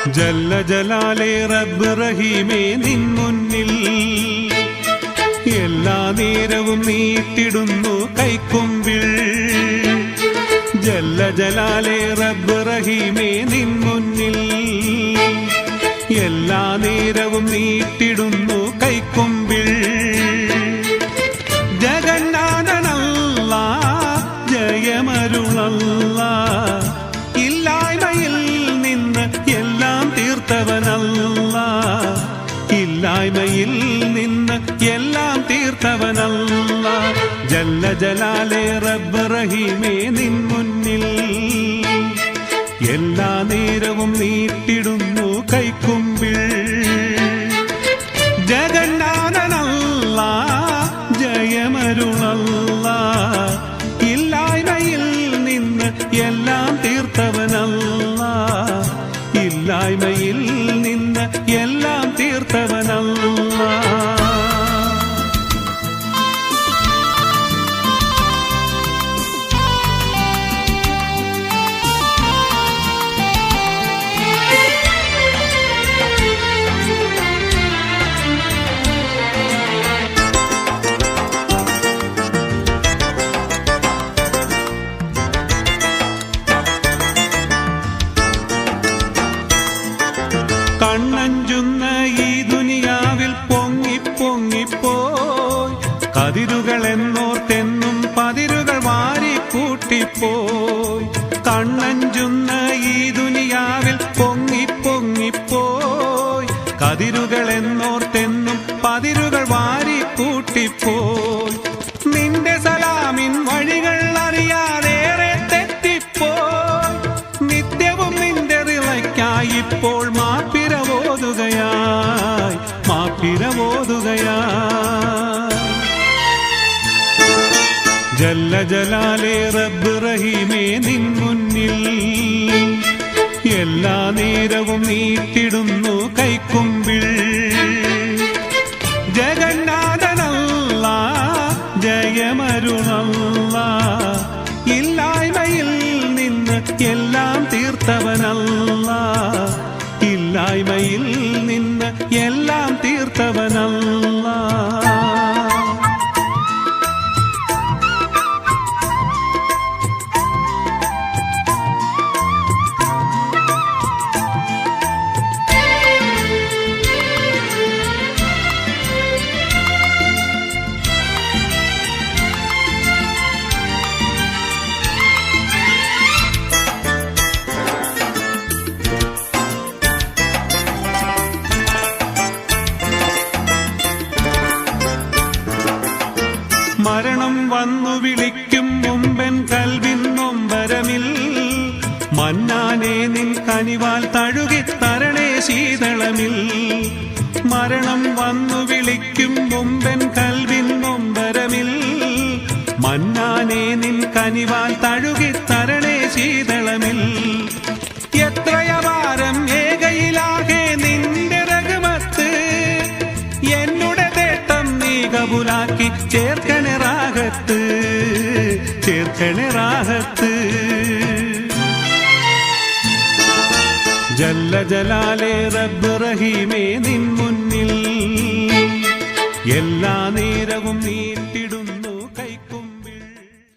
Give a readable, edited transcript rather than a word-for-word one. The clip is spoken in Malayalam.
ജല്ല ജലാലേ റബ്ബ് റഹീമേ നിൻ മുന്നിൽ എല്ലാ നേരവും നീട്ടിടുന്നു കൈക്കുമ്പിൾ. ജല്ല ജലാലേ റബ്ബ് റഹീമേ നിൻ മുന്നിൽ എല്ലാ നേരവും നീട്ടിടുന്നു കൈക്കുമ്പിൾ. ജഗന്നാഥനല്ല ജയമരുളല്ല, ഇല്ലായ്മയിൽ നിന്ന് എല്ലാം തീർത്തവനല്ല, ഇല്ലായ്മയിൽ നിന്ന് എല്ലാം തീർത്തവനല്ല. ജല്ല ജലാലേ റബ്ബ് റഹീമേ നിൻ മുന്നിൽ എല്ലാ നേരവും നീട്ടിടുന്നു കൈക്കുമ്പിൾ. ജഗന്നാഥനല്ല ജയമരുളല്ല, ഇല്ലായ്മയിൽ നിന്ന് എല്ലാം തീർത്തവനല്ല, ഇല്ലായ്മയിൽ നിന്ന് എല്ലാം തീർത്തവനല്ല. കണ്ണഞ്ചുന്ന ഈ ദുനിയാവിൽ പൊങ്ങി പൊങ്ങിപ്പോയി കതിരുകൾ എന്നോർത്തെന്നും പതിരുകൾ വാരിക്കൂട്ടിപ്പോയി. കണ്ണഞ്ചുന്ന ഈ ദുനിയാവിൽ പൊങ്ങി പൊങ്ങിപ്പോയി കതിരുകൾ എന്നോർത്തെന്നും പതിരുകൾ വാരിക്കൂട്ടിപ്പോയി. നിന്റെ സലാമിൻ വഴികൾ അറിയാതേറെ തെറ്റിപ്പോയി, നിത്യവും നിന്റെ റിളയ്ക്കായി ഇപ്പോൾ മാപ്പിരവോതുകയായി മാപ്പിരവോതുകയായി. ജല്ല ജലാലേ റബ്ബ് റഹീമേ നിൻ മുന്നിൽ എല്ലാ നേരവും നീട്ടിടുന്നു കൈക്കുമ്പിൾ. ജഗന്നാഥനല്ല ജയമരുളല്ല, ഇല്ലായ്മയിൽ നിന്ന് എല്ലാം തീർത്തവനല്ല, ഇല്ലായ്മയിൽ നിന്ന് എല്ലാം തീർത്തവനല്ല. മരണം വന്നു വിളിക്കും മുമ്പൻ കൽവിൻ നൊമ്പരമിൽ, മന്നാനെ നിൻ കനിവാൽ തഴുകിത്തരണേ ശീതളമിൽ. മരണം വന്നു വിളിക്കും മുമ്പൻ കൽവിൻ നൊമ്പരമിൽ, മന്നാനെ നിൻ കനിവാൽ തഴുകിത്തരണേ ശീതളമിൽ. എത്രയവാരം ഏകയിലാകെ നിന്റെ റഹ്മത്ത്, എന്നുടെ തേട്ടം നീ കബൂലാക്കി ചേർക്കണേ റാഹത്ത്, ചേർക്കണേ റാഹത്ത്. ജല്ല ജലാലേ റബ്ബ് റഹീമേ നിൻ മുന്നിൽ എല്ലാ നേരവും നീട്ടി